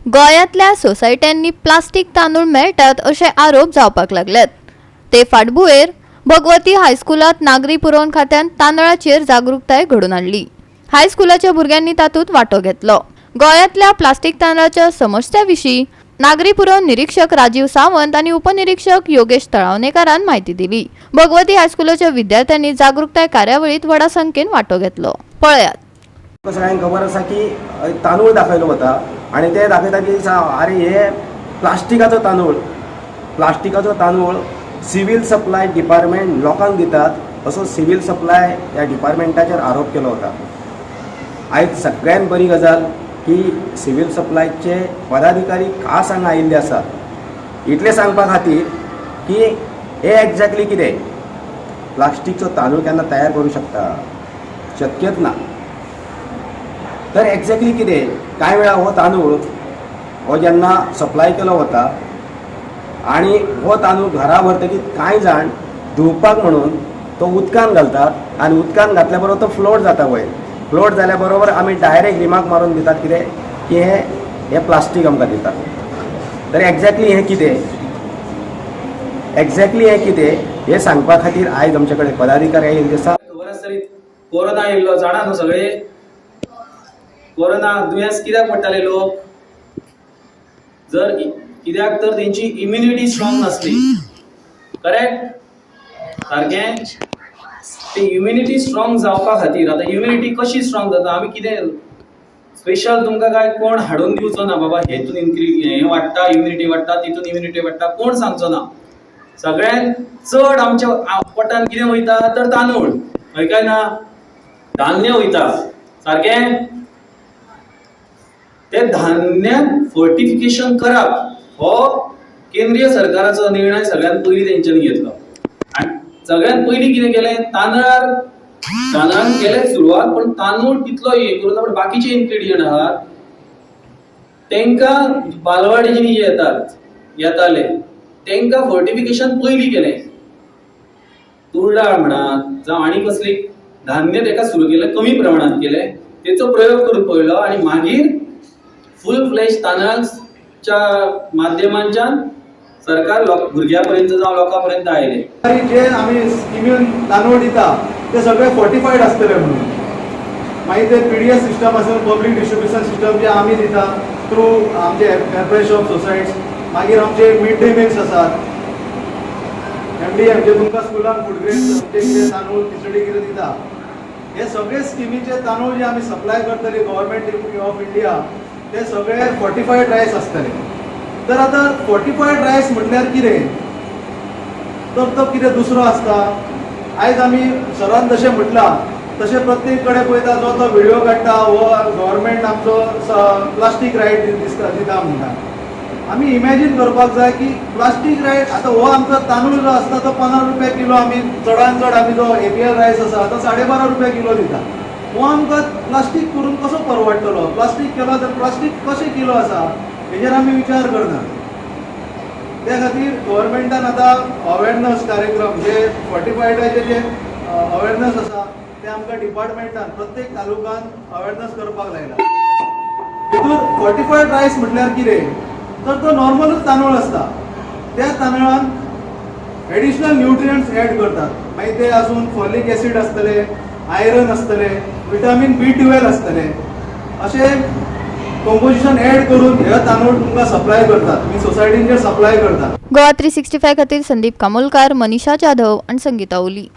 गोंयांतल्या सोसायट्यांनी प्लास्टीक तांदूळ मेळटात अशे आरोप जावपाक लागल्यात। ते फाटभुंयेर भगवती हायस्कुलांत नागरी पुरवण खात्यान तांदळाचेर जागृताय घडोवन हाडली। हायस्कुलाच्या भुरग्यांनी तातूंत वांटो घेतलो। गोंयांतल्या प्लास्टीक तांदळाच्या समस्या विशीं नागरी पुरवण निरीक्षक राजीव सावंत आनी उपनिरीक्षक योगेश तळावणेकारान म्हायती दिली। भगवती हायस्कुलाच्या विद्यार्थ्यांनी जागृताय कार्यावळीत व्हडा संख्येन वांटो घेतलो। पळयात। सगळ्यांक खबर आसा की तांदूळ दाखयलो वता आनी ते दाखयता की अरे हे प्लास्टिकाचो तांदूळ सिव्हिल सप्लाय डिपार्टमेंट लोकांक दितात असो सिव्हिल सप्लाय ह्या डिपार्टमेंटाचेर आरोप केलो वता। आयज सगळ्यान बरी गजाल की सिव्हिल सप्लायचे पदाधिकारी खास हांगा आयिल्ले आसा इतले सांगपा खातीर की हे एक्झॅक्टली कितें प्लास्टिकचो तांदूळ केन्ना तयार करूं शकता, शक्यच ना। तर एक्झॅक्टली कितें कांय वेळा हो तांदूळ हो जेन्ना सप्लाय केलो वता आनी हो तांदूळ घरा व्हरतकीर कांय जाण धुवपाक म्हणून तो उदकान घालतात आनी उदकान घातल्या बरोबर तो फ्लोट जाता वयर। फ्लोट जाल्या बरोबर आमी डायरेक्ट रिमार्क मारून दितात कितें की हे प्लास्टीक आमकां दितात। तर एक्झॅक्टली हें कितें हें सांगपा खातीर आयज आमचे कडेन पदाधिकारी आयिल्ले आसा। खबर आसतली कोरोना येयल्लो जाणा न्हू सगळे। कोरोना दुयेंस कित्याक पडटाले लोक, जर कित्याक तर तेंची इम्युनिटी स्ट्रॉंग नासली। करेक्ट सारकें। ते इम्युनिटी स्ट्रॉंग जावपा खातीर आतां इम्युनिटी कशी स्ट्रॉंग जाता, आमी कितें स्पेशल तुमकां काय कोण हाडून दिवचो ना बाबा हेतून हें वाडटा इम्युनिटी वाडटा तितून इम्युनिटी वाडटा कोण सांगचो ना। सगळ्यान चड आमच्या पोटान कितें वयता तर तांदूळ, हय काय ना, धान्य वयता सारकें। ते धान्य फोर्टिफिकेशन करप हो केंद्रीय सरकाराचो निर्णय सगळ्यात पयलीं तेंच्यांनी घेतलो। आनी सगळ्यात पयलीं कितें केलें, तांदळान केलें सुरवात, पण तांदूळ तितलो हे करून पण बाकीचे इन्ग्रेडियंट आहात तेंकां बालवाडी जे येताले तेंकां फोर्टिफिकेशन पयलीं केलें। तूर डाळ म्हणात जावं आनी कसली धान्य तेका सुरू केलें, कमी प्रमाणात केलें, तेचो प्रयोग करून पळयलो आनी मागीर फुल फ्लेश तांदळाच्या माध्यमांच्यान सरकार भुरग्यापर्यंत जावं लोकांपर्यंत आयले। जे आमी स्किमीन तांदूळ दिता ते सगळे फोर्टिफायड आसतले म्हणून। मागीर ते पीडीएस सिस्टम आसून पब्लीक डिस्ट्रिब्युशन सिस्टम जे आमी दिता थ्रू आमचे एम्प्लॉयीज ऑफ सोसायटीज, मागीर आमचे मिड डे मिल्स आसात, MDM जे तुमकां स्कुलान फूड ग्रेड्स कितें तांदूळ खिचडी कितें दिता, हे सगळे स्किमीचे तांदूळ जे आमी सप्लाय करतली गव्हर्मेंट ऑफ इंडिया ते सगळे फोर्टिफायड रायस आसतले। तर आतां फोर्टिफायड रायस म्हटल्यार कितें, तर तो कितें दुसरो आसता। आयज आमी सरान जशें म्हटलां तशें प्रत्येक कडेन पळयता जो तो व्हिडिओ काडटा हो गव्हर्मेंट आमचो प्लास्टीक रायट दिता म्हणटा। आमी इमॅजीन करपाक जाय की प्लास्टीक रायट आतां हो आमचो तांदूळ जो आसता तो 15 रुपया किलो, आमी चडान चड आमी जो APL रायस आसा तो 12.5 रुपया किलो दिता। हो आमकां प्लास्टीक करून कसो परवडटलो, प्लास्टीक केलो तर प्लास्टीक कशें किलो आसा हेजेर आमी विचार करना। त्या खातीर गव्हर्मेंटान आतां अवेरनस कार्यक्रम जे फोर्टिफायडाचे जे अवेरनस आसा ते आमकां डिपार्टमेंटान प्रत्येक तालुकान अवेरनस करपाक लायला। हितूर फोर्टिफायड रायस म्हटल्यार कितें, तर तो नॉर्मलूच तांदूळ आसता, त्या तांदळान एडिशनल न्यूट्रियंट्स एड करतात। मागीर ते आसून फॉलिक एसीड आसतले, आयरन आसतले, विटामीन B12 आसतले, अशे कंपोजिशन एड करून हे तांदूळ तुमकां सप्लाय करतात, तुमी सोसायटींचेर सप्लाय करतात। गोवा 365 खातीर संदीप कामोलकार, मनीषा जाधव आनी संगीता ओली।